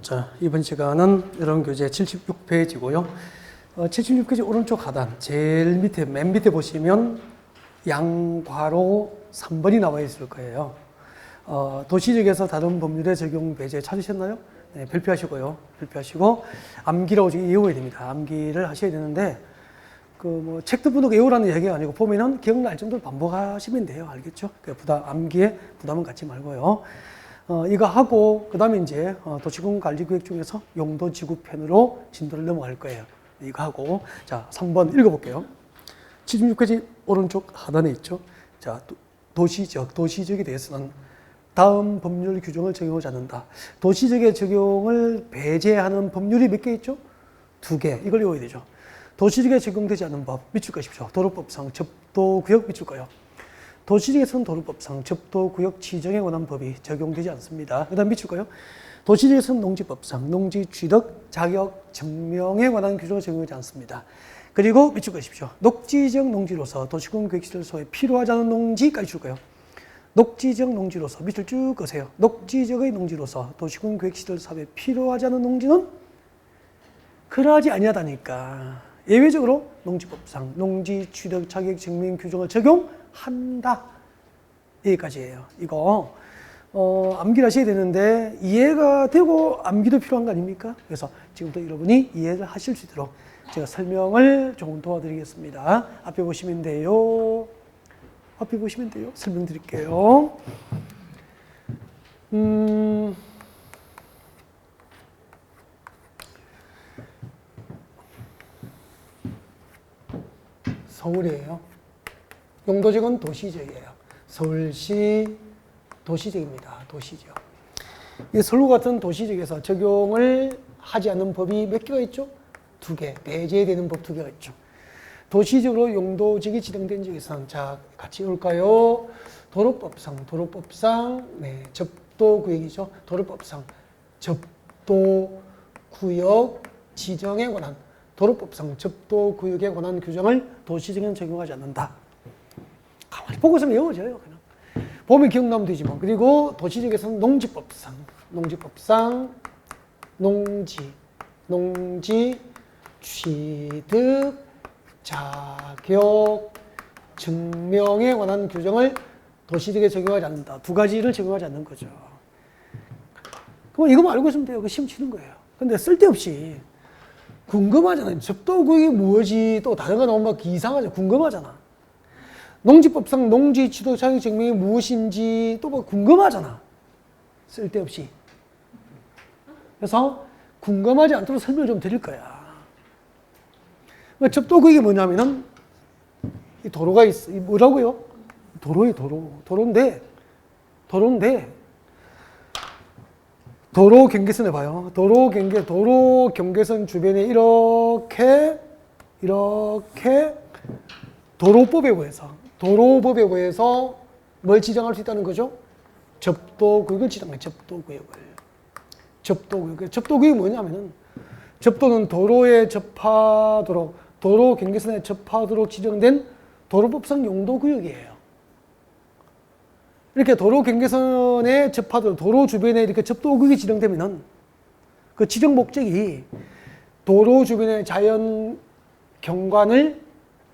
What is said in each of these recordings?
자, 이번 시간은 여러분 교재 76페이지고요. 76페이지 오른쪽 하단 제일 밑에 맨 밑에 보시면 양괄호 3번이 나와 있을 거예요. 도시적에서 다른 법률의 적용 배제 찾으셨나요? 네, 별표하시고요. 별표하시고 암기라고 외워야 됩니다. 암기를 하셔야 되는데 책도 보고 외우라는 얘기가 아니고 보면은 기억날 정도로 반복하시면 돼요. 알겠죠? 암기에 부담은 갖지 말고요. 이거 하고 그다음에 이제 도시공 관리 구획 중에서 용도 지구편으로 진도를 넘어갈 거예요. 이거 하고 자 3번 읽어볼게요. 76페이지 오른쪽 하단에 있죠. 자 도시적에 대해서는 다음 법률 규정을 적용하지 않는다. 도시적의 적용을 배제하는 법률이 몇 개 있죠? 2개. 이걸 외워야 되죠. 도시적에 적용되지 않는 법 밑줄 것이죠. 도로법상 접도구역 밑줄 거요. 도시적에서는 도로법상 접도구역 지정에 관한 법이 적용되지 않습니다. 그 다음 밑줄 거요. 도시적에서는 농지법상 농지취득 자격 증명에 관한 규정을 적용하지 않습니다. 그리고 밑줄 것이십시오. 녹지적 농지로서 도시공 계획시설소에 필요하지 않은 농지까지 줄 거예요. 녹지적 농지로서 밑줄 쭉 거세요. 녹지적의 농지로서 도시공 계획시설 사업에 필요하지 않은 농지는 그러하지 아니하다니까. 예외적으로 농지법상 농지취득 자격 증명 규정을 적용한다. 여기까지예요. 이거 암기를 하셔야 되는데 이해가 되고 암기도 필요한 거 아닙니까? 그래서 지금부터 여러분이 이해를 하실 수 있도록 제가 설명을 조금 도와드리겠습니다. 앞에 보시면 돼요. 설명드릴게요. 서울이에요. 용도지구는 도시지역이에요. 서울시 도시지역입니다. 도시지역. 이 서울 같은 도시지역에서 적용을 하지 않는 법이 몇 개가 있죠? 2개. 배제되는 법 2개가 있죠. 도시적으로 용도지역이 지정된 지역에서는 자 같이 올까요? 도로법상 네, 접도구역이죠. 도로법상 접도구역 지정에 관한 도로법상 접도구역에 관한 규정을 도시적에는 적용하지 않는다. 가만히 보고 있으면 외워져요. 그냥. 보면 기억나면 되지 뭐. 그리고 도시적에서는 농지법상 농지 취득 자격 증명에 관한 규정을 도시적에 적용하지 않는다. 2가지를 적용하지 않는 거죠. 그럼 이거만 알고 있으면 돼요. 시험 치는 거예요. 근데 쓸데없이 궁금하잖아요. 접도구역이 뭐지? 또 다른 거 나오면 이상하죠. 궁금하잖아. 농지법상 농지 취득 자격 증명이 무엇인지 또 궁금하잖아. 쓸데없이. 그래서 궁금하지 않도록 설명을 좀 드릴 거야. 접도구역이 뭐냐면은 이 도로가 있어. 이 뭐라고요? 도로예요, 도로인데 도로 경계선에 봐요. 도로 경계선 주변에 이렇게 도로법에 의해서 뭘 지정할 수 있다는 거죠? 접도구역을 지정해. 접도구역이 뭐냐면은 접도는 도로에 접하도록 도로 경계선에 접하도록 지정된 도로법상 용도구역이에요. 이렇게 도로 경계선에 접하도록 도로 주변에 이렇게 접도구역이 지정되면은 그 지정 목적이 도로 주변의 자연 경관을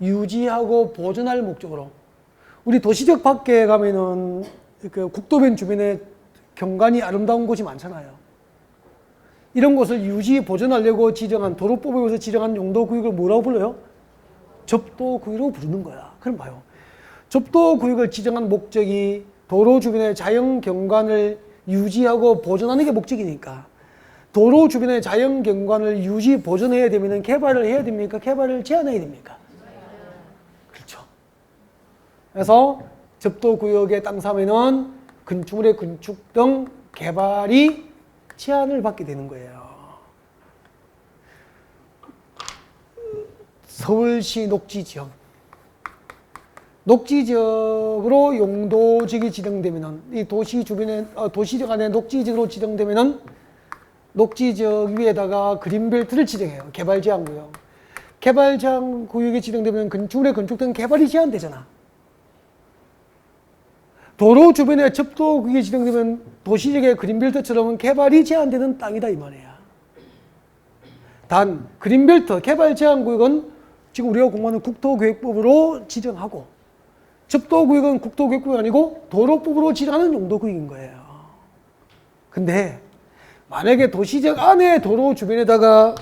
유지하고 보존할 목적으로 우리 도시적 밖에 가면은 그 국도변 주변에 경관이 아름다운 곳이 많잖아요. 이런 곳을 유지 보존하려고 지정한 도로법에 의해서 지정한 용도구역을 뭐라고 불러요? 접도구역으로 부르는 거야. 그럼 봐요. 접도구역을 지정한 목적이 도로 주변의 자연 경관을 유지하고 보존하는 게 목적이니까 도로 주변의 자연 경관을 유지 보존해야 되면 개발을 해야 됩니까? 개발을 제한해야 됩니까? 그렇죠. 그래서 접도구역의 땅 사면은 건축물의 건축 등 개발이 제한을 받게 되는 거예요. 서울시 녹지지역으로 용도지역이 지정되면은 이 도시 주변에 도시적 안에 녹지지역으로 지정되면은 녹지지역 위에다가 그린벨트를 지정해요. 개발 제한 구역. 개발 제한 구역이 지정되면 건축물의 건축 등 개발이 제한되잖아. 도로 주변에 접도구역이 지정되면 도시적의 그린벨트처럼 개발이 제한되는 땅이다 이 말이야. 단 그린벨트 개발 제한구역은 지금 우리가 공부하는 국토교획법으로 지정하고 접도구역은 국토교획법이 아니고 도로법으로 지정하는 용도구역인 거예요. 근데 만약에 도시적 안에 도로 주변에다가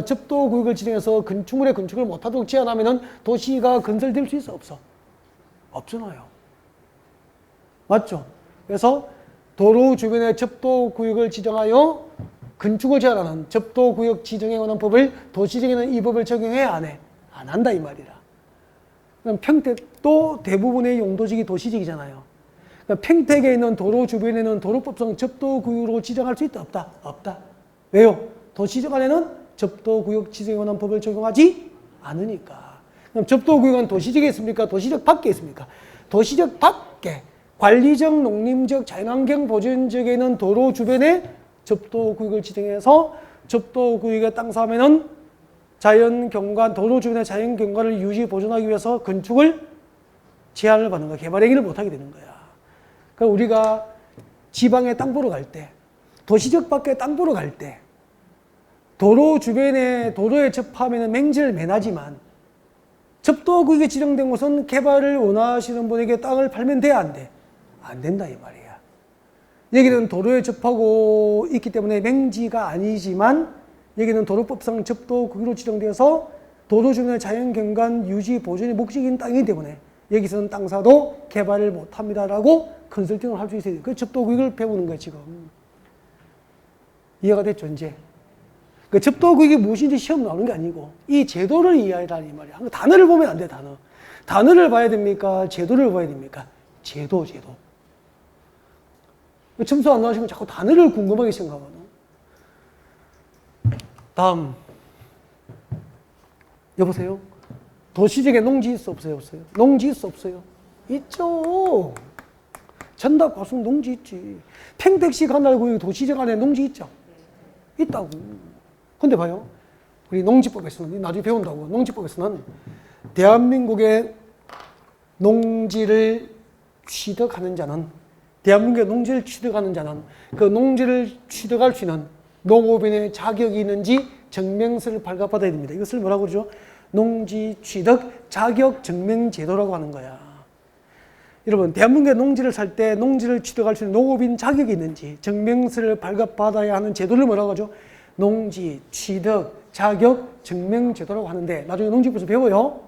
접도구역을 지정해서 건축물에 건축을 못하도록 제한하면 도시가 건설될 수 있어 없어? 없잖아요. 맞죠? 그래서 도로 주변에 접도구역을 지정하여 건축을 제한하는 접도구역 지정에 관한 법을 도시적에는 이 법을 적용해 안 해? 안 한다 이 말이라. 그럼 평택도 대부분의 용도지역이 도시지역이잖아요. 그러니까 평택에 있는 도로 주변에는 도로법상 접도구역으로 지정할 수 있다 없다? 없다. 왜요? 도시적 안에는 접도구역 지정에 관한 법을 적용하지 않으니까. 그럼 접도구역은 도시적에 있습니까? 도시적 밖에 있습니까? 도시적 밖에 관리적, 농림적, 자연환경 보전지역에 있는 도로 주변에 접도구역을 지정해서 접도구역에 땅 사면은 자연경관, 도로 주변의 자연경관을 유지 보존하기 위해서 건축을 제한을 받는 거야. 개발 행위를 못하게 되는 거야. 그러니까 우리가 지방에 땅 보러 갈 때, 도시적 밖에 땅 보러 갈 때, 도로 주변에 도로에 접하면 맹지를 매나지만 접도구역에 지정된 곳은 개발을 원하시는 분에게 땅을 팔면 돼, 안 돼? 안 된다 이 말이야. 여기는 도로에 접하고 있기 때문에 맹지가 아니지만 여기는 도로법상 접도구역으로 지정되어서 도로 주변의 자연경관 유지 보존의 목적인 땅이기 때문에 여기서는 땅사도 개발을 못합니다라고 컨설팅을 할 수 있어야 돼. 그 접도구역을 배우는 거야 지금. 이해가 됐죠 이제? 그 접도구역이 무엇인지 시험 나오는 게 아니고 이 제도를 이해하라는 이 말이야. 단어를 보면 안 돼 단어. 단어를 봐야 됩니까? 제도를 봐야 됩니까? 제도. 점수 안 나오시면 자꾸 단어를 궁금하게 생각하거든. 다음. 여보세요? 도시적에 농지 있어 없어요? 없어요? 농지 있어 없어요? 있죠. 전답 과수 농지 있지. 평택시 관할구역 도시적 안에 농지 있죠? 있다고. 근데 봐요. 우리 농지법에서는, 나중에 배운다고. 농지법에서는 대한민국의 농지를 취득하는 자는, 대한민국의 농지를 취득하는 자는 그 농지를 취득할 수 있는 농업인의 자격이 있는지 증명서를 발급받아야 됩니다. 이것을 뭐라고 그러죠? 농지 취득 자격 증명 제도라고 하는 거야. 여러분, 대한민국의 농지를 살 때 농지를 취득할 수 있는 농업인 자격이 있는지 증명서를 발급받아야 하는 제도를 뭐라고 하죠? 농지 취득 자격 증명 제도라고 하는데 나중에 농지법에서 배워요.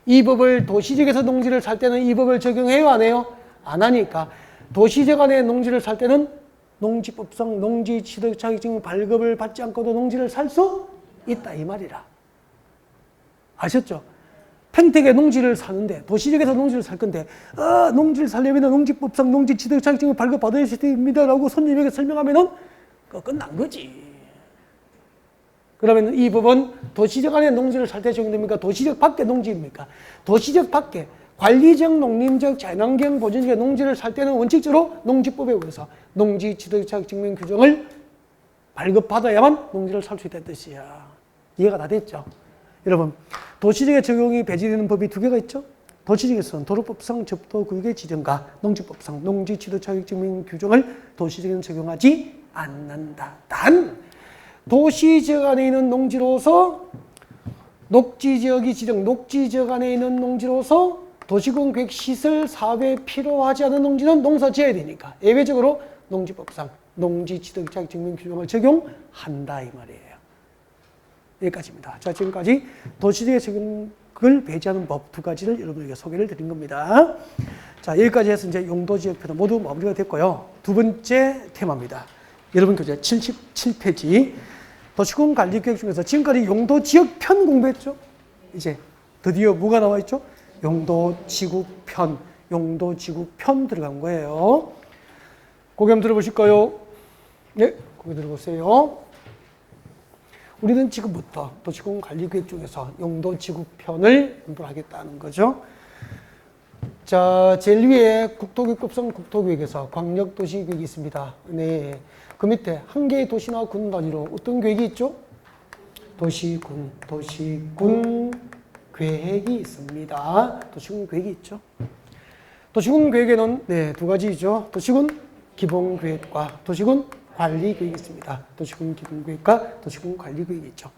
이 법을 도시적에서 농지를 살 때는 이 법을 적용해요, 안 해요? 안 하니까 도시적 안에 농지를 살 때는 농지법상 농지 취득 자격증 발급을 받지 않고도 농지를 살 수 있다 이 말이라. 아셨죠? 평택에 농지를 사는데 도시적에서 농지를 살 건데 농지를 살려면 농지법상 농지 취득 자격증을 발급받아야 됩니다라고 손님에게 설명하면은 끝난 거지. 그러면 이 법은 도시적 안에 농지를 살 때 적용됩니까? 도시적 밖에 농지입니까? 도시적 밖에 관리적, 농림적, 자연환경 보전지역의 농지를 살 때는 원칙적으로 농지법에 의해서 농지 취득 자격증명 규정을 발급받아야만 농지를 살 수 있다는 뜻이야. 이해가 다 됐죠? 여러분, 도시적에 적용이 배제되는 법이 두 개가 있죠? 도시적에서는 도로법상 접도구역의 지정과 농지법상 농지 취득 자격증명 규정을 도시적에는 적용하지 않는다. 단 도시지역 안에 있는 농지로서 녹지지역이 지정, 녹지지역 안에 있는 농지로서 도시군 계획 시설 사업에 필요하지 않은 농지는 농사 지어야 되니까 예외적으로 농지법상 농지 취득 자격증명 규정을 적용한다 이 말이에요. 여기까지입니다. 자, 지금까지 도시지역의 적용을 배제하는 법 두 가지를 여러분에게 소개를 드린 겁니다. 자, 여기까지 해서 이제 용도지역표는 모두 마무리가 됐고요. 두 번째 테마입니다. 여러분 교재 77페이지. 도시군 관리계획 중에서 지금까지 용도지역편 공부했죠? 이제 드디어 뭐가 나와 있죠? 용도지구편, 용도지구편 들어간 거예요. 고개 한번 들어보실까요? 네, 고개 들어보세요. 우리는 지금부터 도시군 관리계획 중에서 용도지구편을 공부하겠다는 거죠. 자, 제일 위에 국토교육법상 국토계획에서 광역도시계획이 있습니다. 네. 그 밑에 한 개의 도시나 군 단위로 어떤 계획이 있죠? 도시군 계획이 있습니다. 도시군 계획이 있죠. 도시군 계획에는 네, 두 가지죠. 도시군 기본계획과 도시군 관리계획이 있습니다. 도시군 기본계획과 도시군 관리계획이 있죠.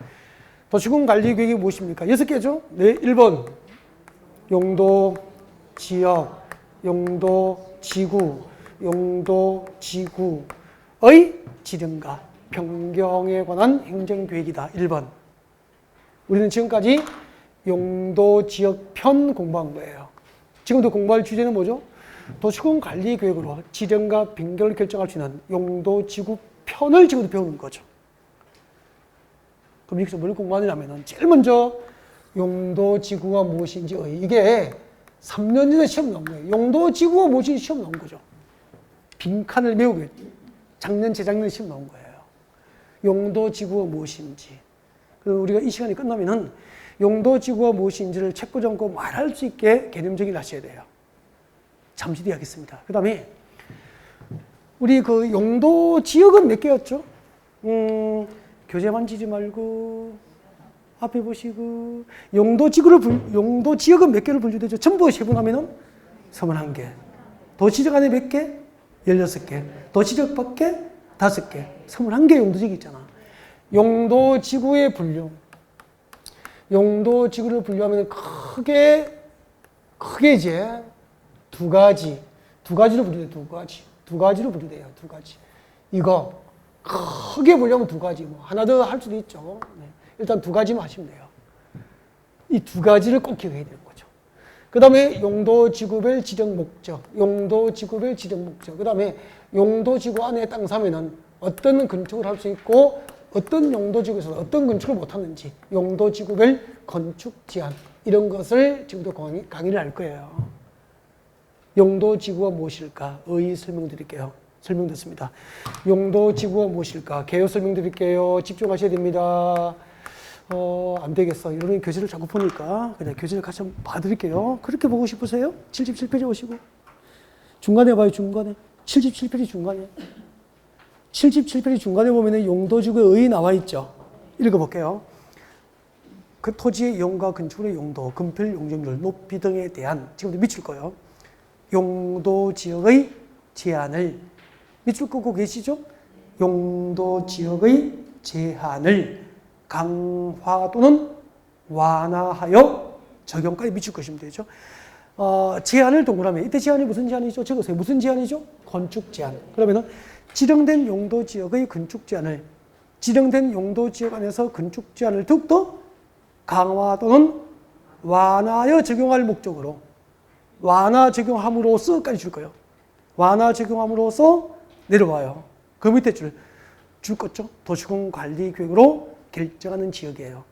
도시군 관리계획이 무엇입니까? 6개죠. 네, 1번 용도, 지역, 용도, 지구, 용도, 지구의 지정과 변경에 관한 행정계획이다. 1번. 우리는 지금까지 용도, 지역 편 공부한 거예요. 지금도 공부할 주제는 뭐죠? 도시군 관리계획으로 지정과 변경을 결정할 수 있는 용도, 지구 편을 지금도 배우는 거죠. 그럼 여기서 뭘 공부하느냐면 제일 먼저 용도, 지구가 무엇인지 이게 3년 전에 시험 나온 거예요. 용도, 지구가 무엇인지 시험 나온 거죠. 빈칸을 메우고 작년, 재작년에 시험 나온 거예요. 용도, 지구가 무엇인지. 그리고 우리가 이 시간이 끝나면은 용도, 지구가 무엇인지를 책고 정고 말할 수 있게 개념적인 하셔야 돼요. 잠시 뒤에 하겠습니다. 그 다음에 우리 그 용도, 지역은 몇 개였죠? 교재 만지지 말고 앞에 보시고 용도, 용도, 지역은 몇 개로 분류되죠? 전부 세분하면은 21개. 도시적 안에 몇 개? 16개. 도시적 밖에 5개. 21개 용도, 지역이 있잖아. 용도, 지구의 분류. 용도, 지구를 분류하면 크게 이제 두 가지로 분류돼요. 두 가지로 분류돼요. 두 가지. 이거 크게 보려면 두 가지. 뭐 하나 더 할 수도 있죠. 네. 일단 두 가지만 하시면 돼요. 이 두 가지를 꼭 기억해야 되는 거죠. 그 다음에 용도, 지구별 지정 목적. 용도, 지구별 지정 목적. 그 다음에 용도, 지구 안에 땅 사면은 어떤 건축을 할 수 있고 어떤 용도, 지구에서 어떤 건축을 못 하는지. 용도, 지구별 건축 제한. 이런 것을 지금도 강의를 할 거예요. 용도, 지구가 무엇일까? 설명드릴게요. 설명 듣습니다. 용도, 지구가 무엇일까? 개요 설명드릴게요. 집중하셔야 됩니다. 안 되겠어. 이러면 교재를 자꾸 보니까 그냥 교재를 같이 한번 봐드릴게요. 그렇게 보고 싶으세요? 77페이지 오시고. 중간에 봐요, 중간에. 77페이지 중간에. 77페이지 중간에 보면 용도, 지구의 나와 있죠. 읽어볼게요. 그 토지의 이용과 건축의 용도, 건폐 용적률, 높이 등에 대한 지금도 미칠 거예요. 용도, 지역의 제한을 밑줄 끄고 계시죠? 용도, 지역의 제한을 강화 또는 완화하여 적용까지 밑줄 것이면 되죠. 제한을 동그라미. 이때 제한이 무슨 제한이죠? 적으세요. 무슨 제한이죠? 건축 제한. 그러면은 지정된 용도, 지역의 건축 제한을 지정된 용도, 지역 안에서 건축 제한을 더욱더 강화 또는 완화하여 적용할 목적으로 완화 적용함으로써까지 줄 거예요. 완화 적용함으로써 내려와요. 그 밑에 줄 것죠. 도시군 관리 계획으로 결정하는 지역이에요.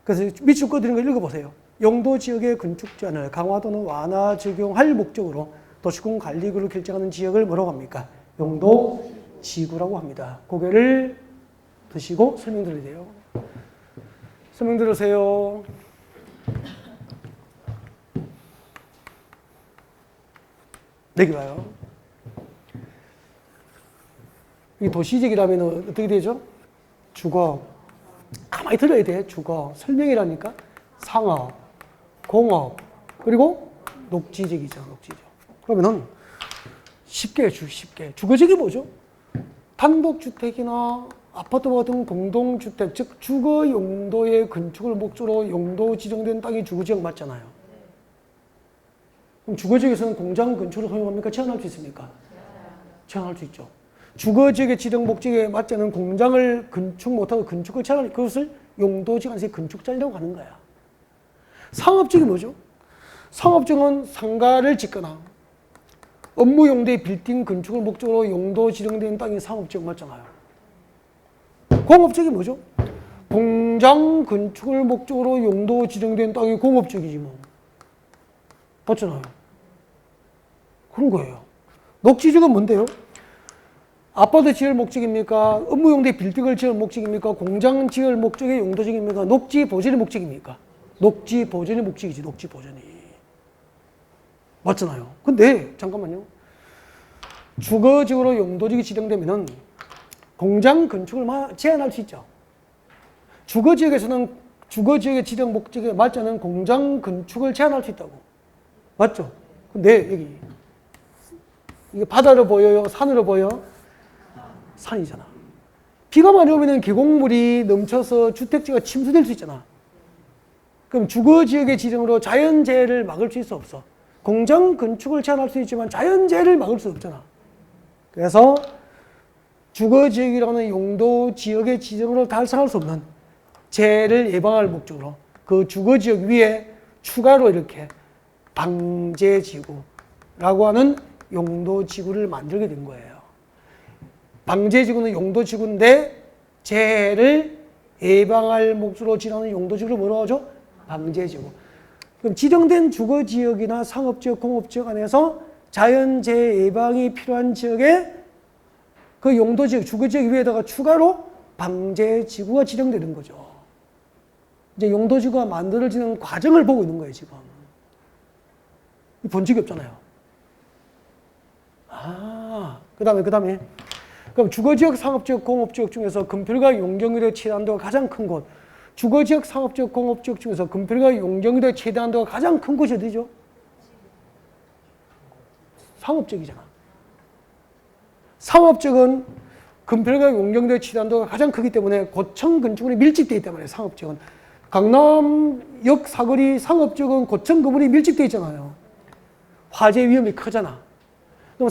그래서 밑줄 꺼드린 거 읽어보세요. 용도, 지역의 건축 제한을 강화 또는 완화 적용할 목적으로 도시군 관리 계획으로 결정하는 지역을 뭐라고 합니까? 용도, 지구라고 합니다. 고개를 드시고 설명 들어야 돼요. 설명 들으세요. 여기 봐요. 이 도시지역이라면 어떻게 되죠? 주거. 가만히 들어야 돼. 주거. 설명이라니까. 상업, 공업, 그리고 녹지지역이죠. 녹지지역. 그러면은 쉽게. 주거지역이 뭐죠? 단독주택이나 아파트와 같은 공동주택, 즉 주거 용도의 건축을 목적으로 용도 지정된 땅이 주거지역 맞잖아요. 그럼 주거지역에서는 공장 건축을 허용합니까? 제한할 수 있습니까? 제한할 수 있죠. 주거지역의 지정 목적에 맞지 않는 공장을 건축 못하고 건축을 제한할 그것을 용도지역 안에서의 건축자이라고 하는 거야. 상업지역이 뭐죠? 상업지역은 상가를 짓거나 업무 용도의 빌딩 건축을 목적으로 용도 지정된 땅이 상업지역 맞잖아요. 공업지역이 뭐죠? 공장 건축을 목적으로 용도 지정된 땅이 공업지역이지 뭐. 맞잖아요. 그런 거예요. 녹지지역은 뭔데요? 아파트 지을 목적입니까? 업무 용도의 빌딩을 지을 목적입니까? 공장 지을 목적의 용도지역입니까? 녹지 보존의 목적입니까? 녹지 보존의 목적이지, 녹지 보존이. 맞잖아요. 근데, 잠깐만요. 주거지역으로 용도지역이 지정되면은 공장 건축을 제한할 수 있죠. 주거지역에서는 주거지역의 지정 목적에 맞지 않는 공장 건축을 제한할 수 있다고. 맞죠? 근데 여기 이게 바다로 보여요? 산으로 보여? 산이잖아. 비가 많이 오면 계곡물이 넘쳐서 주택지가 침수될 수 있잖아. 그럼 주거지역의 지정으로 자연재해를 막을 수 있어 없어? 공장 건축을 제한할 수 있지만 자연재해를 막을 수 없잖아. 그래서 주거지역이라는 용도지역의 지정으로 달성할 수 없는 재해를 예방할 목적으로 그 주거지역 위에 추가로 이렇게 방제지구라고 하는 용도지구를 만들게 된 거예요. 방제지구는 용도지구인데 재해를 예방할 목적으로 지정하는 용도지구를 뭐라고 하죠? 방제지구. 그럼 지정된 주거지역이나 상업지역, 공업지역 안에서 자연재해 예방이 필요한 지역에 그 용도지역, 주거지역 위에다가 추가로 방제지구가 지정되는 거죠. 이제 용도지구가 만들어지는 과정을 보고 있는 거예요, 지금. 본 적이 없잖아요. 그 다음에. 그럼 주거지역, 상업지역, 공업지역 중에서 금필과 용적률의 최대한도가 가장 큰 곳. 주거지역, 상업지역, 공업지역 중에서 금필과 용적률의 최대한도가 가장 큰 곳이 어디죠? 상업지역이잖아. 상업지역은 금필과 용적률의 최대한도가 가장 크기 때문에 고층 건축물이 밀집되어 있단 말이에요, 상업지역은. 강남역 사거리 상업지역은 고층 건물이 밀집되어 있잖아요. 화재 위험이 크잖아. 그럼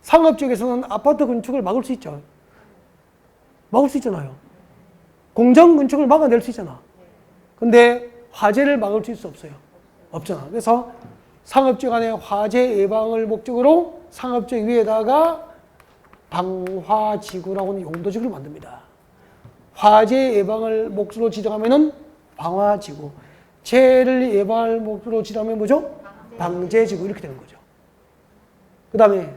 상업지역에서는 아파트 건축을 막을 수 있죠. 막을 수 있잖아요. 공장 건축을 막아낼 수 있잖아. 근데 화재를 막을 수 있어 없어요? 없잖아. 그래서 상업지역 안에 화재 예방을 목적으로 상업지역 위에다가 방화지구라고 하는 용도지구를 만듭니다. 화재 예방을 목적으로 지정하면은 방화지구. 재해를 예방할 목적으로 지정하면 뭐죠? 방제지구. 이렇게 되는 거죠. 그 다음에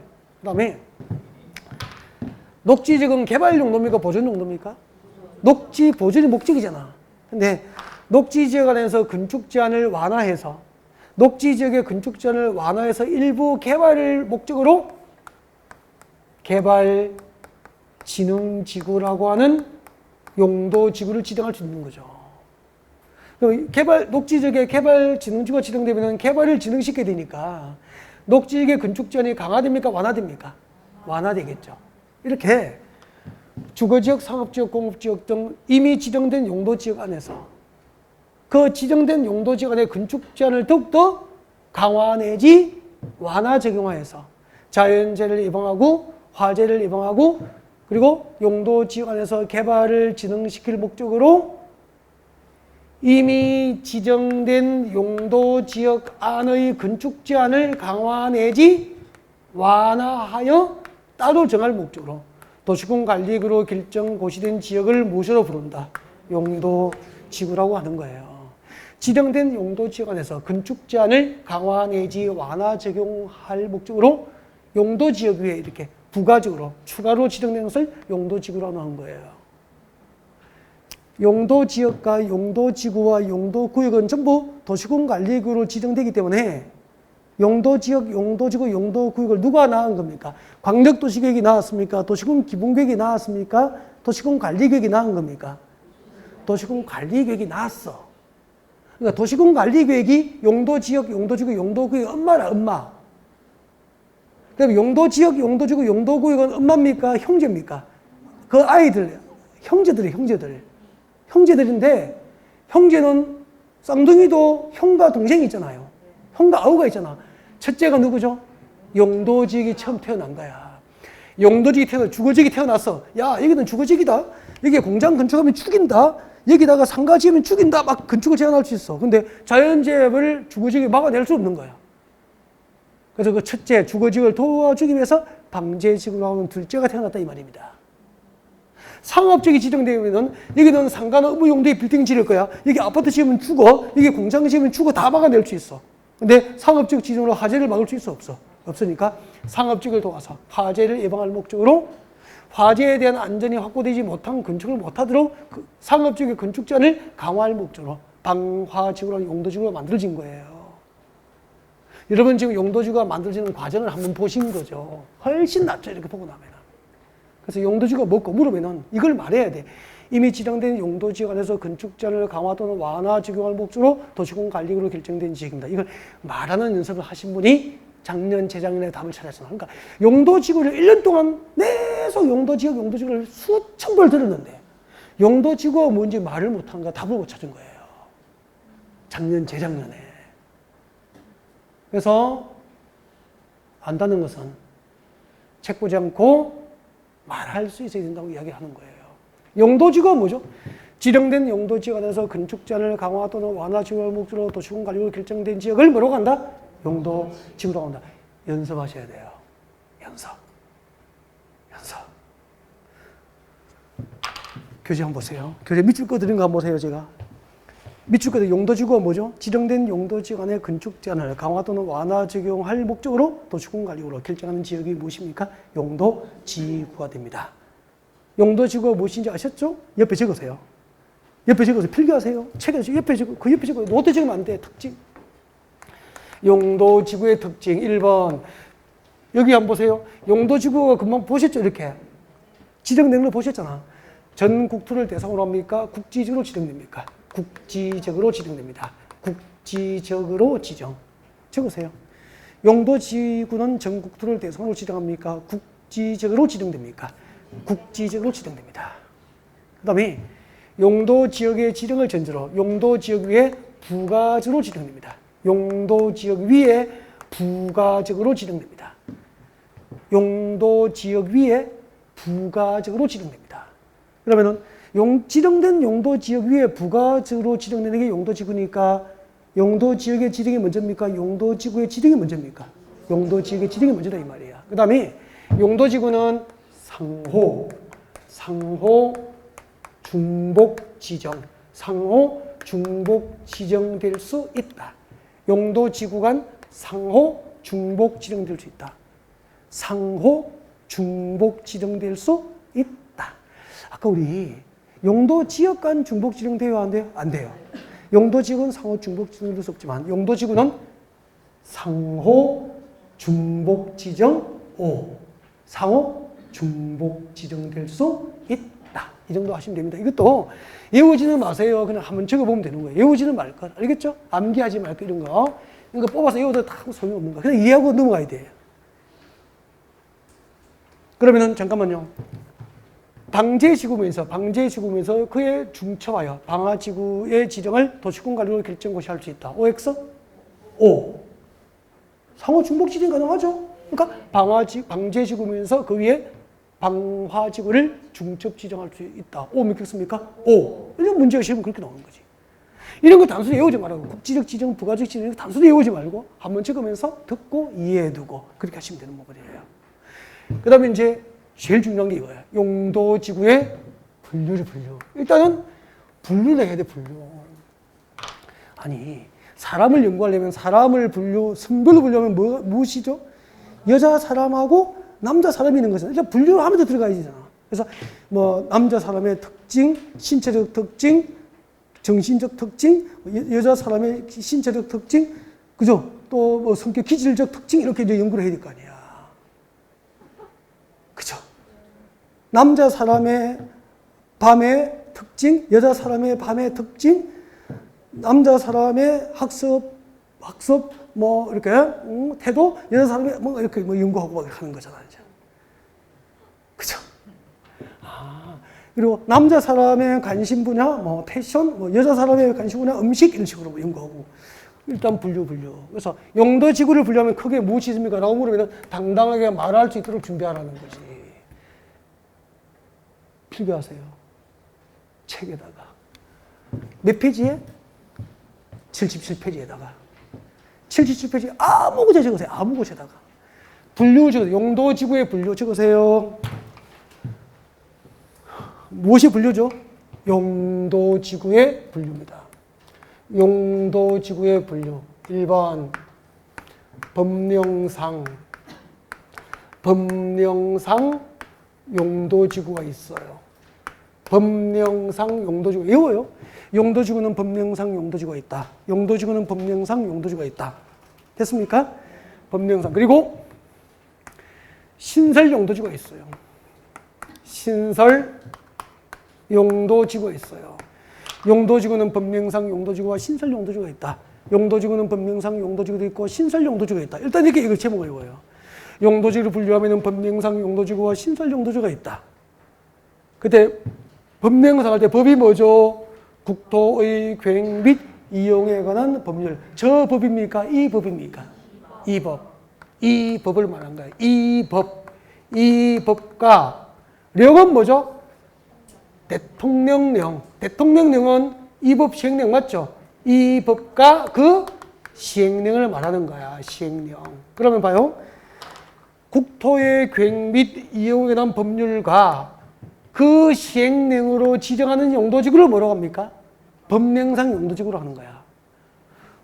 녹지지역은 개발 용도입니까? 보존 용도입니까? 녹지 보존이 목적이잖아. 근데 녹지지역 안에서 건축 제한을 완화해서 녹지지역의 건축 제한을 완화해서 일부 개발을 목적으로 개발진흥지구라고 하는 용도지구를 지정할 수 있는 거죠. 녹지지역에 개발진흥지구가 지정되면 개발을 진흥시켜야 되니까 녹지지역의 건축 제한이 강화됩니까? 완화됩니까? 완화되겠죠. 이렇게 주거지역, 상업지역, 공업지역 등 이미 지정된 용도지역 안에서 그 지정된 용도지역 안에 건축 제한을 더욱더 강화 내지 완화 적용하여서 자연재해를 예방하고 화재를 예방하고 그리고 용도지역 안에서 개발을 진흥시킬 목적으로 이미 지정된 용도지역 안의 건축 제한을 강화 내지 완화하여 따로 정할 목적으로 도시군관리구로 결정 고시된 지역을 무엇으로 부른다? 용도지구라고 하는 거예요. 지정된 용도지역 안에서 건축 제한을 강화 내지 완화 적용할 목적으로 용도지역 위에 이렇게 부가적으로 추가로 지정된 것을 용도지구라고 하는 거예요. 용도지역과 용도지구와 용도구역은 전부 도시군관리구로 지정되기 때문에 용도지역, 용도지구, 용도구역을 누가 나온 겁니까? 광역도시계획이 나왔습니까? 도시군기본계획이 나왔습니까? 도시군관리계획이 나온 겁니까? 도시군관리계획이 나왔어. 그러니까 도시군관리계획이 용도지역, 용도지구, 용도구역의 엄마라, 엄마. 그럼 용도지역, 용도지구, 용도구역은 엄마입니까? 형제입니까? 그 아이들, 형제들인데 형제는 쌍둥이도 형과 동생이 있잖아요. 형과 아우가 있잖아. 첫째가 누구죠? 용도지역이 처음 태어난 거야. 용도지역이 주거지역이 태어났어. 야, 여기는 주거지역이다. 여기에 공장 건축하면 죽인다. 여기다가 상가 지으면 죽인다. 막 건축을 제한할 수 있어. 근데 자연재해를 주거지역이 막아낼 수 없는 거야. 그래서 그 첫째 주거지역을 도와주기 위해서 방제지구로 하는 둘째가 태어났다 이 말입니다. 상업지역이 지정되면 여기는 상가나 의무용도의 빌딩 지을 거야. 여기 아파트 지으면 죽어. 여기 공장 지으면 죽어. 다 막아낼 수 있어. 근데 상업지역 지정으로 화재를 막을 수 있어 없어? 없으니까 상업지역을 도와서 화재를 예방할 목적으로 화재에 대한 안전이 확보되지 못한 건축을 못하도록 그 상업지역의 건축 제한을 강화할 목적으로 방화지구로 용도지구가 만들어진 거예요. 여러분 지금 용도지구가 만들어지는 과정을 한번 보신 거죠. 훨씬 낫죠. 이렇게 보고 나면. 그래서 용도지구가 뭐고 물으면은 이걸 말해야 돼. 이미 지정된 용도지역 안에서 건축 제한을 강화 또는 완화 적용할 목적으로 도시군관리구로 결정된 지역입니다. 이걸 말하는 연습을 하신 분이 작년, 재작년에 답을 찾았잖아. 그러니까 용도지구를 1년 동안 계속 용도지구를 수천 번 들었는데 용도지구가 뭔지 말을 못하는 거야. 답을 못 찾은 거예요. 작년, 재작년에. 그래서 안다는 것은 책 보지 않고 말할 수 있어야 된다고 이야기하는 거예요. 용도지구가 뭐죠? 지정된 용도지구가 돼서 건축 제한을 강화 또는 완화 지구를 목적으로 도시군 관리로 결정된 지역을 뭐라고 한다? 용도지구라고 한다. 연습하셔야 돼요. 연습. 교재 한번 보세요. 교재 밑줄 거 드린 거 한번 보세요, 제가. 밑줄 거 용도지구가 뭐죠? 지정된 용도지구 안에 건축 제한을 강화 또는 완화 적용할 목적으로 도시군 관리로 결정하는 지역이 무엇입니까? 용도지구가 됩니다. 용도지구가 무엇인지 아셨죠? 옆에 적으세요. 필기하세요. 책에서 옆에 적고, 그 옆에 적고, 노트 적으면 안 돼. 특징. 용도지구의 특징 1번. 여기 한번 보세요. 용도지구가 금방 보셨죠? 이렇게. 지정된 걸 보셨잖아. 전 국토를 대상으로 합니까? 국지적으로 지정됩니까? 국지적으로 지정됩니다. 국지적으로 지정. 적으세요. 용도지구는 전 국토를 대상으로 지정합니까? 국지적으로 지정됩니까? 국지적으로 지정됩니다. 그 다음에 용도지역의 지정을 전제로 용도지역 위에 부가적으로 지정됩니다. 용도지역 위에 부가적으로 지정됩니다. 용도지역 위에 부가적으로 지정됩니다. 그러면은 지정된 용도지역 위에 부가적으로 지정되는 게 용도지구니까 용도지역의 지정이 먼저입니까? 용도지구의 지정이 먼저입니까? 용도지역의 지정이 먼저다 이 말이야. 그 다음에 용도지구는 상호, 중복 지정될 수 있다. 용도지구 간 상호, 중복 지정될 수 있다. 상호, 중복 지정될 수 있다. 아까 우리 용도지역 간 중복 지정돼요? 안 돼요? 안 돼요. 용도지구는 상호, 중복 지정될 수 없지만 용도지구는 상호, 중복 지정 오. 상호, 중복 지정될 수 있다. 이 정도 하시면 됩니다. 이것도 외우지는 마세요. 그냥 한번 적어보면 되는 거예요. 외우지는 말 것. 알겠죠? 암기하지 말 것 이런 거. 이거 뽑아서 외워도 다 소용없는 거. 그냥 이해하고 넘어가야 돼요. 그러면은 잠깐만요. 방제지구면서 그의 중첩하여 방화지구의 지정을 도시군 관리로 결정고시 할 수 있다. OX? O. 상호 중복 지정 가능하죠? 그러니까 방제지구면서 그 위에 방화지구를 중첩 지정할 수 있다. O 몇 개 씁니까? O. 이런 문제가 시험은 그렇게 나오는 거지. 이런 거 단순히 외우지 말고 국지적 지정, 부가적 지정 단순히 외우지 말고 한번 적으면서 듣고 이해해두고 그렇게 하시면 되는 부분이에요. 그 다음에 이제 제일 중요한 게 이거예요. 용도지구의 분류. 일단은 분류를 해야 돼, 분류. 아니, 사람을 연구하려면 성별로 분류하면 무엇이죠? 여자 사람하고 남자 사람이 있는 것은 일단 분류를 하면서 들어가야 되잖아. 그래서 뭐 남자 사람의 특징, 신체적 특징, 정신적 특징, 여자 사람의 신체적 특징, 그죠? 또 뭐 성격 기질적 특징 이렇게 이제 연구를 해야 될 거 아니야. 그죠? 남자 사람의 밤의 특징, 여자 사람의 밤의 특징, 남자 사람의 학습 뭐 이렇게 태도, 여자 사람의 뭐 이렇게 뭐 연구하고 막 하는 거잖아, 이제. 그죠? 그리고 남자 사람의 관심 분야, 뭐 패션, 뭐 여자 사람의 관심 분야, 음식 이런 식으로 연구하고 일단 분류. 그래서 용도지구를 분류하면 크게 무엇이 있습니까? 라고 물으면 당당하게 말할 수 있도록 준비하라는 거지. 필기하세요. 책에다가. 몇 페이지에? 77페이지에다가. 77페이지 아무 곳에 적으세요. 아무 곳에다가. 분류 적으세요. 용도지구의 분류 적으세요. 무엇이 분류죠? 용도지구의 분류입니다. 용도지구의 분류. 1번 법령상 용도지구가 있어요. 법령상 용도지구 외워요. 용도지구는 법령상 용도지구가 있다. 용도지구는 법령상 용도지구가 있다. 됐습니까? 법령상. 그리고 신설 용도지구가 있어요. 신설 용도지구가 있어요. 용도지구는 법령상 용도지구와 신설 용도지구가 있다. 용도지구는 법령상 용도지구도 있고 신설 용도지구가 있다. 일단 이렇게 이걸 제목을 읽어요. 용도지구를 분류하면 법령상 용도지구와 신설 용도지구가 있다. 그때 법령상 할 때 법이 뭐죠? 국토의 계획 및 이용에 관한 법률. 저 법입니까? 이 법입니까? 이 법. 이 법을 말한 거예요. 이 법. 이 법과 령은 뭐죠? 대통령령. 대통령령은 이 법 시행령 맞죠? 이 법과 그 시행령을 말하는 거야. 시행령. 그러면 봐요. 국토의 계획 및 이용에 관한 법률과 그 시행령으로 지정하는 용도지구를 뭐라고 합니까? 법령상 용도지구로 하는 거야.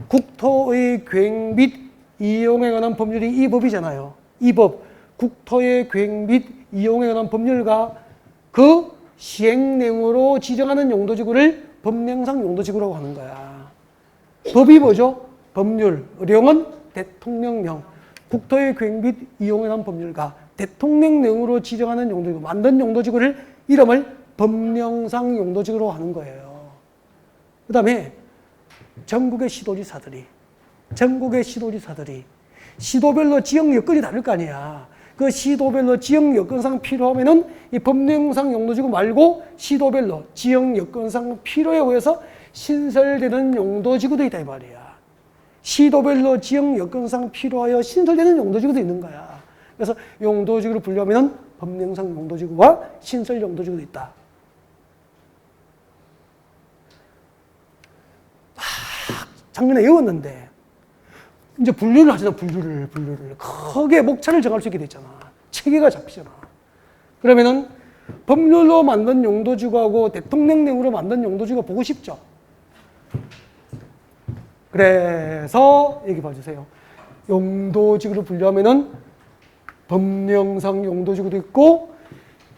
국토의 계획 및 이용에 관한 법률이 이 법이잖아요. 이 법, 국토의 계획 및 이용에 관한 법률과 그 시행령으로 지정하는 용도지구를 법령상 용도지구라고 하는 거야. 법이 뭐죠? 법률, 령은 대통령령. 국토의 계획 및 이용에 관한 법률과 대통령령으로 지정하는 용도지구, 만든 용도지구를 이름을 법령상 용도지구로 하는 거예요. 그 다음에 전국의 시도지사들이 시도별로 지역 여건이 다를 거 아니야. 그 시도별로 지역 여건상 필요하면은 이 법령상 용도지구 말고 시도별로 지역 여건상 필요에 의해서 신설되는 용도지구도 있다 이 말이야. 시도별로 지역 여건상 필요하여 신설되는 용도지구도 있는 거야. 그래서 용도지구를 분류하면은 법령상 용도지구와 신설 용도지구도 있다. 작년에 외웠는데 이제 분류를 하잖아. 분류를 크게 목차를 정할 수 있게 됐잖아. 체계가 잡히잖아. 그러면은 법률로 만든 용도지구하고 대통령령으로 만든 용도지구가 보고 싶죠. 그래서 여기 봐주세요. 용도지구를 분류하면은 법령상 용도지구도 있고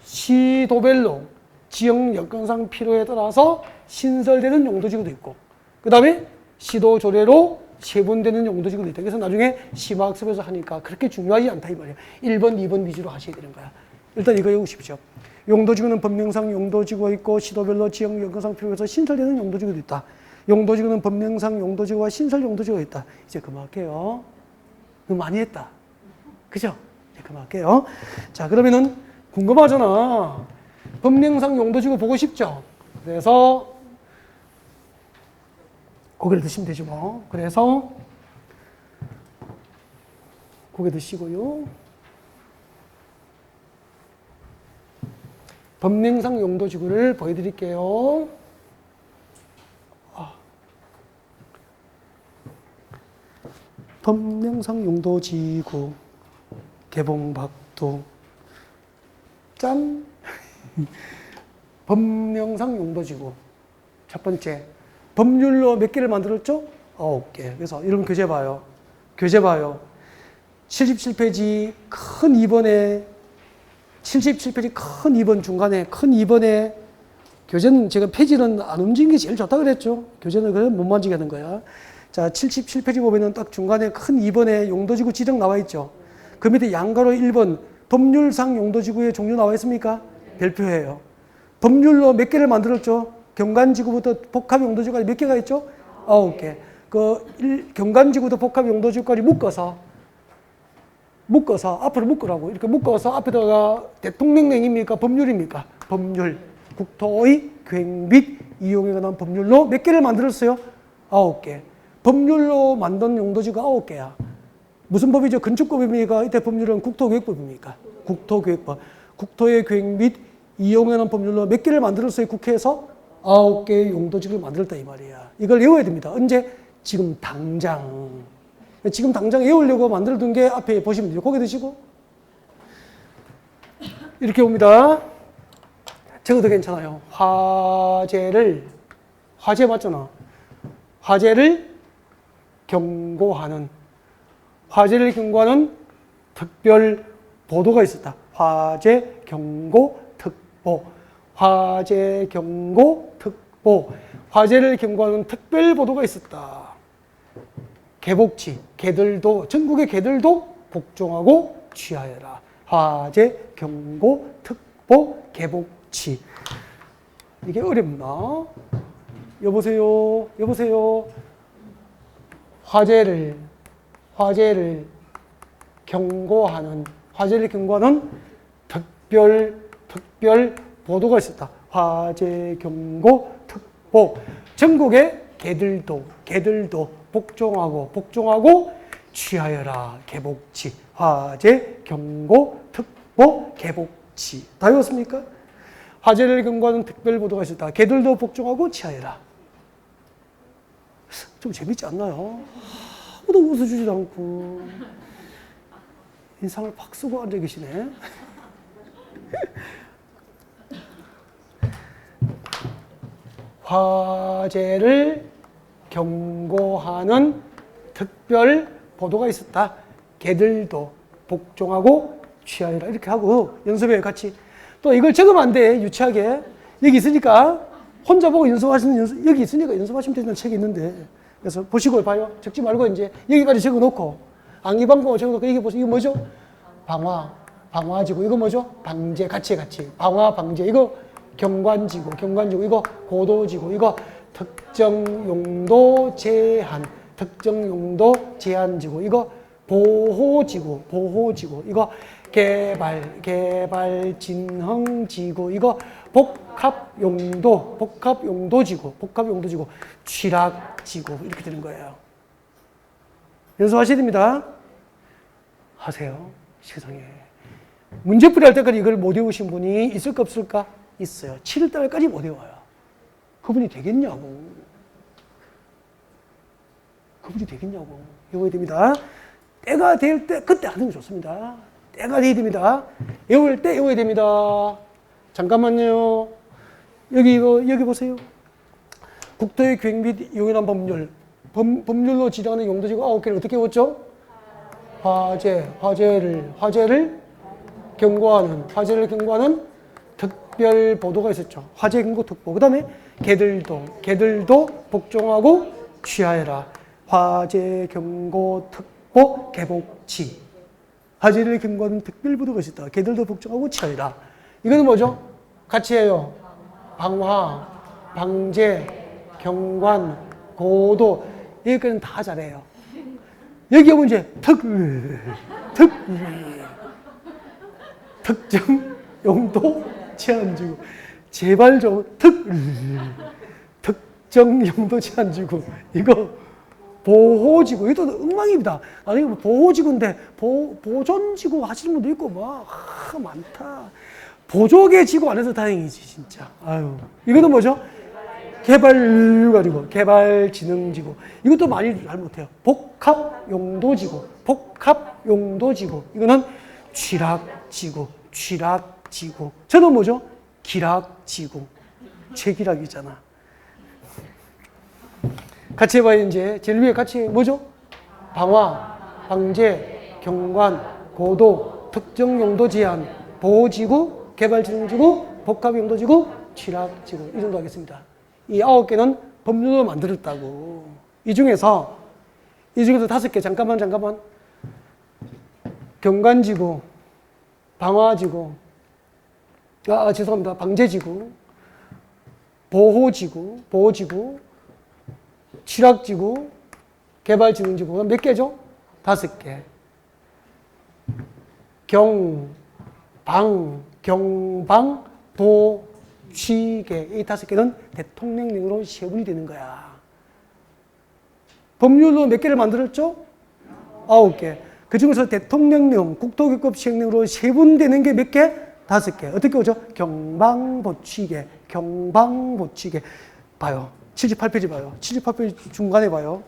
시도별로 지역 여건상 필요에 따라서 신설되는 용도지구도 있고 그 다음에 시도 조례로 세분되는 용도지구도 있다. 그래서 나중에 심화학습에서 하니까 그렇게 중요하지 않다 이 말이에요. 1번, 2번 위주로 하셔야 되는 거야. 일단 이거 외우십시오. 용도지구는 법령상 용도지구가 있고 시도별로 지역 여건상 필요해서 신설되는 용도지구도 있다. 용도지구는 법령상 용도지구와 신설 용도지구가 있다. 이제 그만할게요. 너무 많이 했다. 그죠? 이제 그만할게요. 자, 그러면은 궁금하잖아. 법령상 용도지구 보고 싶죠? 그래서 고개를 드시면 되죠 뭐. 그래서 고개 드시고요. 법령상 용도지구를 보여드릴게요. 법령상 용도지구 개봉박도 짠. 법령상 용도지구 첫 번째 법률로 몇 개를 만들었죠? 9개. 그래서 이런 교재 봐요. 77페이지 큰 2번에 77페이지 큰 2번 중간에 큰 2번에 교재는 제가 페이지는 안 움직이는 게 제일 좋다 그랬죠. 교재는 그래 못 만지게 하는 거야. 자, 77페이지 보면은 딱 중간에 큰 2번에 용도지구 지정 나와 있죠. 그 밑에 양가로 1번 법률상 용도지구의 종류 나와 있습니까? 별표예요. 법률로 몇 개를 만들었죠? 경관지구부터 복합 용도지구까지 몇 개가 있죠? 9개. 경관지구부터 복합 용도지구까지 묶어서 앞으로 묶으라고. 이렇게 묶어서 앞에다가 대통령령입니까? 법률입니까? 법률. 국토의 계획 및 이용에 관한 법률로 몇 개를 만들었어요? 9개. 법률로 만든 용도지구가 9개야. 무슨 법이죠? 건축법입니까? 이때 법률은 국토계획법입니까? 국토계획법. 국토의 계획 및 이용에 관한 법률로 몇 개를 만들었어요? 국회에서 9개의 용도지구를 만들었다 이 말이야. 이걸 외워야 됩니다. 언제? 지금 당장 외우려고 만들어둔 게 앞에 보시면 돼요. 고개 드시고 이렇게 옵니다. 적어도 괜찮아요. 화재 맞잖아. 화재를 경고하는 특별 보도가 있었다. 화재 경고 특보. 화재 경고 특보. 화재를 경고하는 특별 보도가 있었다. 개복치, 개들도, 전국의 개들도 복종하고 취하여라. 화재 경고 특보 개복치. 이게 어렵나? 여보세요. 화재를 경고하는 특별 보도가 있었다. 화재 경고 특보. 전국의 개들도 복종하고 취하여라. 개복치. 화재 경고 특보 개복치. 다 외웠습니까? 화재를 경고하는 특별 보도가 있었다. 개들도 복종하고 취하여라. 좀 재밌지 않나요? 아무도 웃어주지도 않고 인상을 팍 쓰고 앉아 계시네. 화재를 경고하는 특별 보도가 있었다. 개들도 복종하고 취하여라. 이렇게 하고 연습해요, 같이. 또 이걸 적으면 안 돼, 유치하게. 여기 있으니까 혼자 보고 연습하시는 여기 있으니까 연습하시면 된다는 책이 있는데. 그래서 보시고 봐요. 적지 말고 이제 여기까지 적어놓고 앙이방공을 적어놓고 이게 보세요. 이거 뭐죠? 방화지구. 이거 뭐죠? 방제. 같이. 방화, 방제. 이거 경관지구. 이거 고도지구. 이거 특정 용도 제한지구. 이거 보호지구. 이거 개발진흥지구. 이거 복합용도지구. 취락지구. 이렇게 되는 거예요. 연습하셔야 됩니다. 하세요. 세상에. 문제풀이 할 때까지 이걸 못 외우신 분이 있을까 없을까? 있어요. 7월달까지 못 외워요. 그분이 되겠냐고. 외워야 됩니다. 때가 될 때 그때 하는 게 좋습니다. 때가 돼야 됩니다. 외울 때 외워야 됩니다. 잠깐만요. 여기 보세요. 국토의 계획 및 용인한 법률로 지정하는 용도지구 9개를 어떻게 외웠죠? 화재를 경고하는 특별 보도가 있었죠. 화재 경고 특보. 그 다음에 개들도 복종하고 취하여라. 화재 경고 특보 개복치. 화재를 경고하는 특별 보도가 있었다. 개들도 복종하고 취하여라. 이거는 뭐죠? 같이 해요. 방화, 방제, 경관, 고도. 여기까지는 다 잘해요. 여기 오면 이제 특정 용도 제한지구. 제발 좀 특정 용도 제한지구. 이거 보호지구. 이것도 엉망입니다. 아니, 보호지구인데 보존지구 하시는 분도 있고 많다. 보조개 지구 안 해서 다행이지, 진짜. 아유. 이거는 뭐죠? 개발진흥지구. 이것도 많이 잘 못해요. 복합용도지구. 이거는 취락지구. 저는 뭐죠? 기락지구. 제기락이잖아. 같이 해봐요, 이제. 제일 위에 같이 뭐죠? 방화, 방제, 경관, 고도, 특정용도 제한, 보호지구, 개발진흥지구, 복합용도지구, 취락지구. 이 정도 하겠습니다. 이 9개는 법률로 만들었다고. 이 중에서 5개. 잠깐만. 경관지구, 방화지구, 죄송합니다. 방제지구, 보호지구, 취락지구, 개발진흥지구. 몇 개죠? 5개. 경방, 도, 취계. 이 5개는 대통령령으로 세분이 되는 거야. 법률로 몇 개를 만들었죠? 9개. 그 중에서 대통령령, 국토교급 시행령으로 세분되는 게 몇 개? 5개. 어떻게 오죠? 경방보취계. 봐요. 78페이지 봐요. 78페이지 중간에 봐요.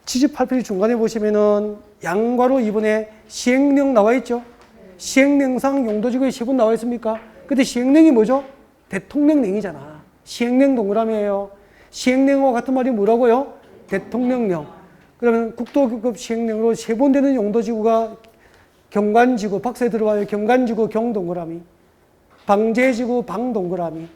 78페이지 중간에 보시면은 양괄호 2번에 시행령 나와 있죠? 시행령상 용도지구에 세분 나와 있습니까? 근데 시행령이 뭐죠? 대통령령이잖아. 시행령 동그라미예요. 시행령과 같은 말이 뭐라고요? 대통령령. 그러면 국토교급 시행령으로 세분되는 용도지구가 경관지구, 박스에 들어와요. 경관지구, 경동그라미. 방제지구, 방동그라미.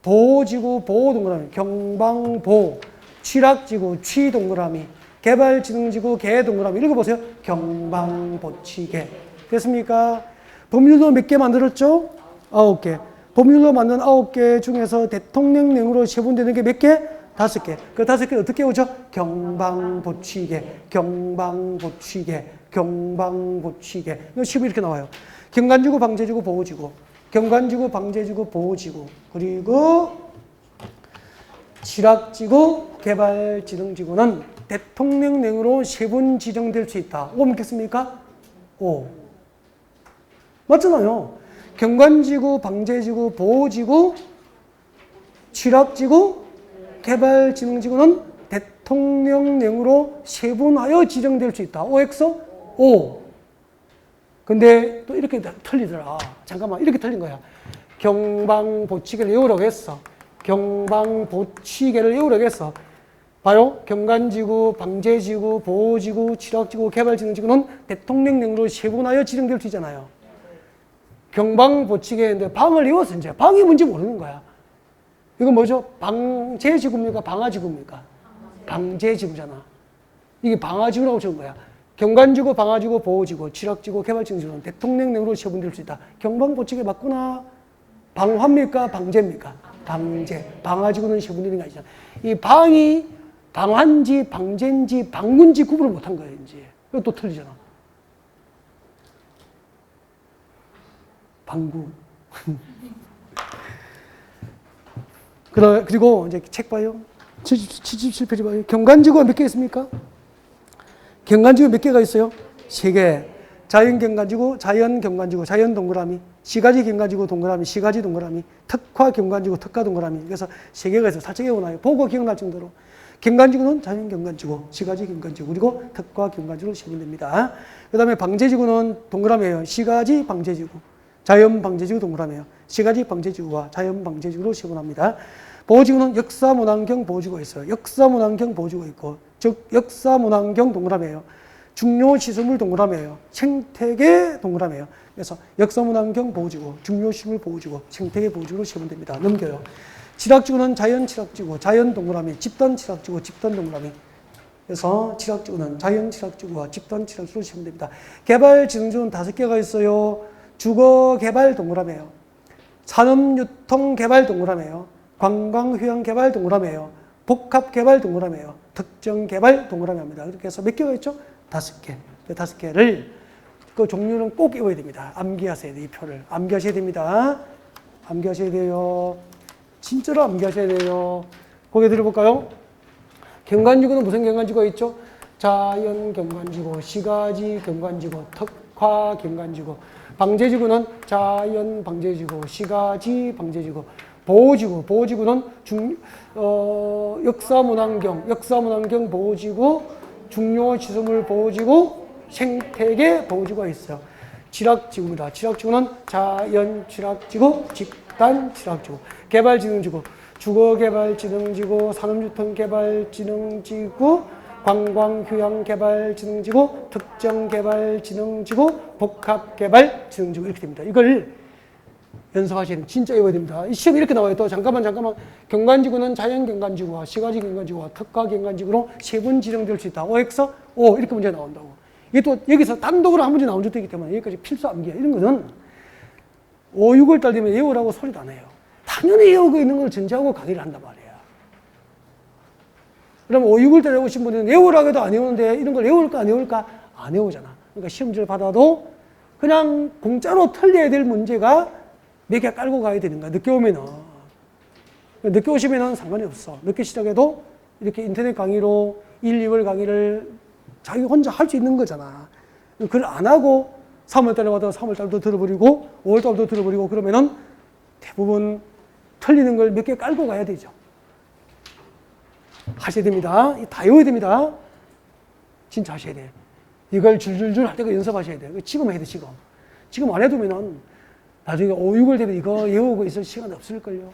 보호지구, 보호동그라미. 경방보. 취락지구, 취동그라미. 개발진흥지구, 개동그라미. 읽어보세요. 경방보취개. 됐습니까? 법률로 몇 개 만들었죠? 9개. 법률로 만든 9개 중에서 대통령령으로 세분되는 게 몇 개? 5개. 그 5개 어떻게 오죠? 경방보취계, 경방보취계, 경방보취계. 이거 식이 이렇게 나와요. 경관지구, 방제지구, 보호지구. 경관지구, 방제지구, 보호지구. 그리고 지락지구, 개발지능지구는 대통령령으로 3번 지정될 수 있다. 5 믿겠습니까? 5. 맞잖아요. 경관지구, 방제지구, 보호지구, 지락지구, 개발지능지구는 대통령령으로 세분하여 지정될 수 있다. OX? O. 근데 또 이렇게 틀리더라. 잠깐만, 이렇게 틀린 거야. 경방보치계를 외우라고 했어. 경방보치계를 외우라고 했어. 봐요. 경관지구, 방제지구, 보호지구, 지락지구, 개발지능지구는 대통령령으로 세분하여 지정될 수 있잖아요. 경방보치계인데 방을 외웠어, 이제. 방이 뭔지 모르는 거야. 이건 뭐죠? 방제지구입니까? 방화지구입니까? 방제지구잖아. 이게 방화지구라고 적은 거야. 경관지구, 방화지구, 보호지구, 지락지구, 개발지구는 대통령령으로 처분될 수 있다. 경방보치계 맞구나. 방화입니까? 방제입니까? 방제. 방화지구는 처분되는 게 아니잖아. 이 방이 방화인지, 방제인지, 방군지 구분을 못한 거예요, 이제. 이거 또 틀리잖아. 방구. 그리고 이제 책 봐요. 77페이지 봐요. 경관지구가 몇 개 있습니까? 경관지구 몇 개가 있어요? 3개. 자연경관지구, 자연경관지구, 자연동그라미, 시가지 경관지구 동그라미, 시가지 동그라미, 특화경관지구, 특화동그라미. 그래서 3개가 있어요. 살짝 외워놔요. 보고 기억날 정도로. 경관지구는 자연경관지구, 시가지 경관지구, 그리고 특화경관지구로 세면 됩니다. 그 다음에 방제지구는 동그라미예요. 시가지 방제지구, 자연방제지구 동그라미예요. 시가지 방제지구와 자연방제지구로 세분합니다. 보호지구는 역사문화환경 보호지구가 있어요. 역사문화환경 보호지구가 있고, 즉 역사문화환경 동그라미예요. 중요시설물 동그라미예요. 생태계 동그라미예요. 그래서 역사문화환경 보호지구, 중요시설 보호지구, 생태계 보호지구로 세면 됩니다. 넘겨요. 지락지구는 자연지락지구, 자연동그라미, 집단지락지구, 집단동그라미. 그래서 지락지구는 자연지락지구와 집단지락지구로 세면 됩니다. 개발지능지구는 5개가 있어요. 주거개발 동그라미예요. 산업유통개발 동그라미예요. 관광휴양개발 동그라미예요. 복합개발 동그라미예요. 특정개발 동그라미입니다. 이렇게 해서 몇 개가 있죠? 5개. 그 5개를 그 종류는 꼭 외워야 됩니다. 암기하셔야 돼요. 이 표를 암기하셔야 됩니다. 암기하셔야 돼요. 진짜로 암기하셔야 돼요. 고개 들어볼까요? 경관지구는 무슨 경관지구가 있죠? 자연경관지구, 시가지 경관지구, 특화경관지구. 방제지구는 자연방제지구, 시가지 방제지구. 보호지구는 역사문화환경 보호지구, 중요시설물 보호지구, 생태계 보호지구가 있어요. 지락지구입니다. 지락지구는 자연지락지구, 집단지락지구. 개발지능지구, 주거개발지능지구, 산업유통개발지능지구, 관광휴양개발지능지구, 특정개발지능지구, 복합개발지능지구 이렇게 됩니다. 이걸 연습하셔야 됩니다. 진짜 외워야 됩니다. 시험이 이렇게 나와요. 또 잠깐만. 경관지구는 자연경관지구와 시가지경관지구와 특화경관지구로 3번 지정될 수 있다. OX? O 이렇게 문제가 나온다고. 이게 또 여기서 단독으로 한 문제 나온 적도 있기 때문에 여기까지 필수 암기야. 이런 거는 5, 6월 달 되면 외우라고 소리도 안 해요. 당연히 외우고 있는 걸 전제하고 강의를 한단 말이에요. 그럼 5, 6월 달에 오신 분들은 외우라고 해도 안 외우는데 이런 걸 외울까 안 외울까? 안 외우잖아. 그러니까 시험지를 받아도 그냥 공짜로 틀려야 될 문제가 몇 개 깔고 가야 되는 거야. 늦게 오면은. 늦게 오시면은 상관이 없어. 늦게 시작해도 이렇게 인터넷 강의로 1, 2월 강의를 자기 혼자 할 수 있는 거잖아. 그걸 안 하고 3월 달에 와도 3월 달도 들어버리고 5월 달도 들어버리고 그러면은 대부분 틀리는 걸 몇 개 깔고 가야 되죠. 하셔야 됩니다. 다 외워야 됩니다. 진짜 하셔야 돼. 이걸 줄줄줄 할 때가 연습하셔야 돼요. 지금 해야 돼, 지금. 지금 안 해두면은 나중에 5, 6월 되면 이거 외우고 있을 시간이 없을걸요.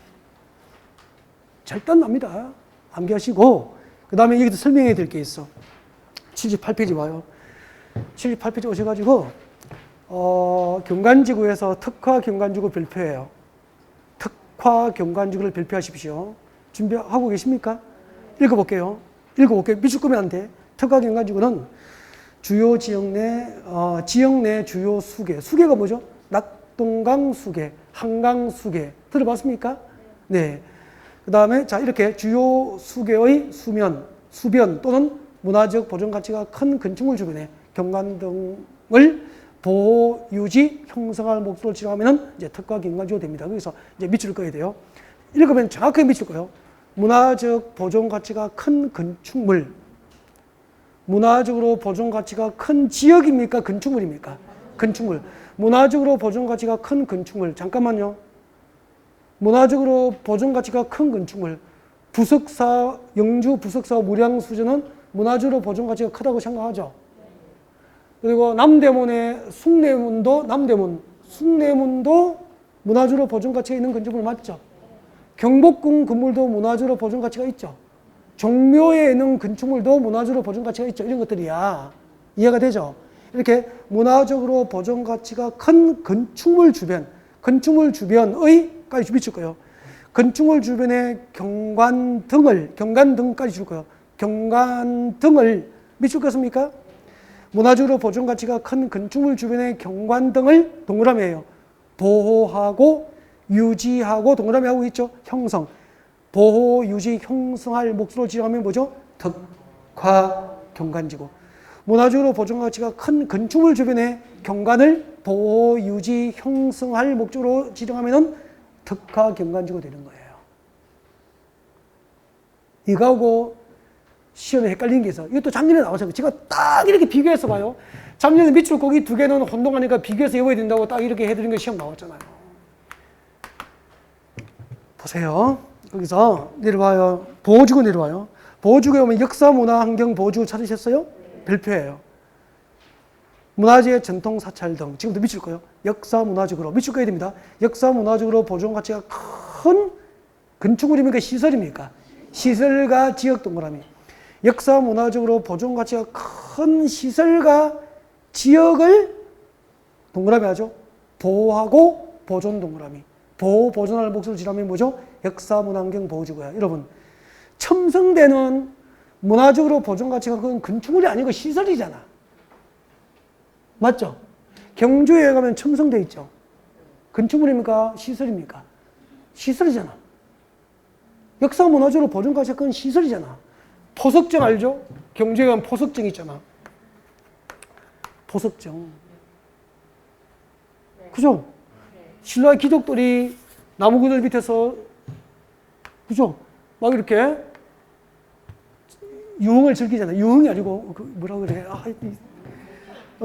절대 안 납니다. 암기하시고, 그 다음에 여기서 설명해 드릴 게 있어. 78페이지 와요. 78페이지 오셔가지고, 경관지구에서 특화경관지구 별표예요. 특화경관지구를 별표하십시오. 준비하고 계십니까? 읽어볼게요. 밑줄 끄면 안 돼. 특화경관지구는 주요 지역 내 주요 수계. 수계가 뭐죠? 낙동강 수계, 한강 수계. 들어봤습니까? 네. 그 그 다음에 자 이렇게 주요 수계의 수변 또는 문화적 보존 가치가 큰 건축물 주변에 경관 등을 보호, 유지, 형성할 목적으로 지정하면은 이제 특화 경관지구 됩니다. 그래서 이제 밑줄 그어야 돼요. 읽으면 정확하게 밑줄 그어요. 문화적 보존 가치가 큰 건축물. 문화적으로 보존 가치가 큰 지역입니까? 건축물입니까? 건축물. 문화적으로 보존 가치가 큰 건축물. 잠깐만요. 문화적으로 보존 가치가 큰 건축물. 부석사, 영주 부석사 무량수전은 문화적으로 보존 가치가 크다고 생각하죠. 그리고 남대문의 숭례문도 숭례문도 문화적으로 보존 가치가 있는 건축물 맞죠? 경복궁 건물도 문화적으로 보존 가치가 있죠. 종묘에 있는 건축물도 문화적으로 보존 가치가 있죠. 이런 것들이야. 이해가 되죠? 이렇게 문화적으로 보존 가치가 큰 건축물 주변의 까지 밑줄 거예요. 건축물 주변에 경관등까지 줄 거예요. 경관등을 밑줄 거습니까? 문화적으로 보존 가치가 큰 건축물 주변의 경관등을 동그라미예요. 보호하고 유지하고 동그라미 하고 있죠. 형성. 보호, 유지, 형성할 목적으로 지정하면 뭐죠? 특화 경관지구. 문화적으로 보존 가치가 큰 건축물 주변의 경관을 보호, 유지, 형성할 목적으로 지정하면 특화 경관지구 되는 거예요. 이거하고 시험에 헷갈리는 게 있어요. 이것도 작년에 나왔어요. 제가 딱 이렇게 비교해서 봐요. 작년에 밑줄 거기 두 개는 혼동하니까 비교해서 외워야 된다고 딱 이렇게 해드린 게 시험 나왔잖아요. 보세요. 거기서 내려와요. 보호지구 내려와요. 보호지구에 오면 역사, 문화, 환경 보호지구 찾으셨어요? 별표예요. 문화재, 전통, 사찰 등. 지금도 밑줄 거예요. 역사, 문화적으로. 밑줄 거야 됩니다. 역사, 문화적으로 보존 가치가 큰 건축물입니까? 시설입니까? 시설과 지역 동그라미. 역사, 문화적으로 보존 가치가 큰 시설과 지역을 동그라미 하죠. 보호하고 보존 동그라미. 보호, 보존할 목적으로 지정하면 뭐죠? 역사, 문화, 환경 보호지구야. 여러분, 첨성대는 문화적으로 보존 가치가 큰 건축물이 아니고 시설이잖아. 맞죠? 경주에 가면 첨성대 있죠. 건축물입니까? 시설입니까? 시설이잖아. 역사, 문화적으로 보존 가치가 큰 시설이잖아. 포석정 알죠? 경주에 가면 포석정 있잖아. 포석정. 그죠? 신라 귀족들이 나무 그늘 밑에서, 그죠? 막 이렇게 유흥을 즐기잖아요. 유흥이 아니고, 뭐라 그래.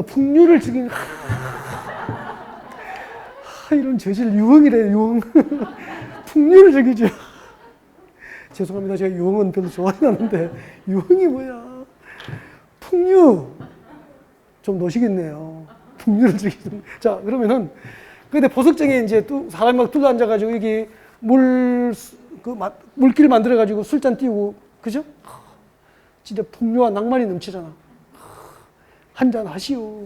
풍류를 즐기는, 이런 죄질 유흥이래, 유흥. 풍류를 즐기죠. 죄송합니다. 제가 유흥은 별로 좋아하지 않는데, 유흥이 뭐야. 풍류. 좀 노시겠네요. 풍류를 즐기는. 자, 그러면은, 근데 보석정에 이제 사람이 막 둘러앉아가지고 여기 물길 만들어가지고 술잔 띄우고, 그죠? 진짜 풍류와 낭만이 넘치잖아. 한잔 하시오.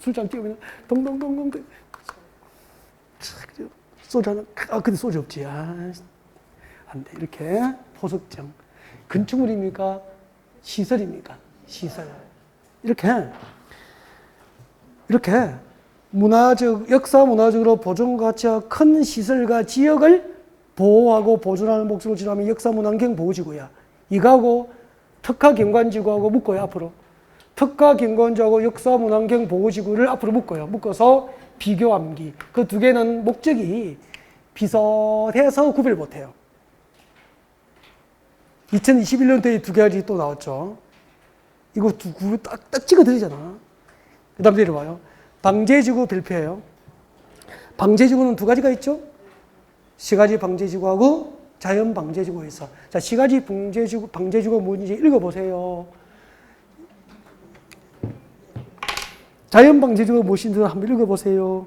술잔 띄우면 동동동동. 소주 하나. 근데 소주 없지. 안 돼. 이렇게 보석정. 건축물입니까? 시설입니까? 시설. 이렇게 역사 문화적으로 보존 가치가 큰 시설과 지역을 보호하고 보존하는 목적으로 지정하면 역사 문화 환경 보호지구야. 이거하고 특화 경관지구하고 묶어요, 앞으로. 특화 경관지구하고 역사 문화 환경 보호지구를 앞으로 묶어요. 묶어서 비교 암기. 그 두 개는 목적이 비슷해서 구별 못 해요. 2021년도에 두 가지 또 나왔죠. 이거 딱 찍어 드리잖아. 그 다음 내려와요. 방제지구 별표예요. 방제지구는 두 가지가 있죠. 시가지 방제지구하고 자연 방제지구가 있어. 자, 시가지 방제지구가 뭔지 읽어보세요. 자연 방제지구가 무엇인지 한번 읽어보세요.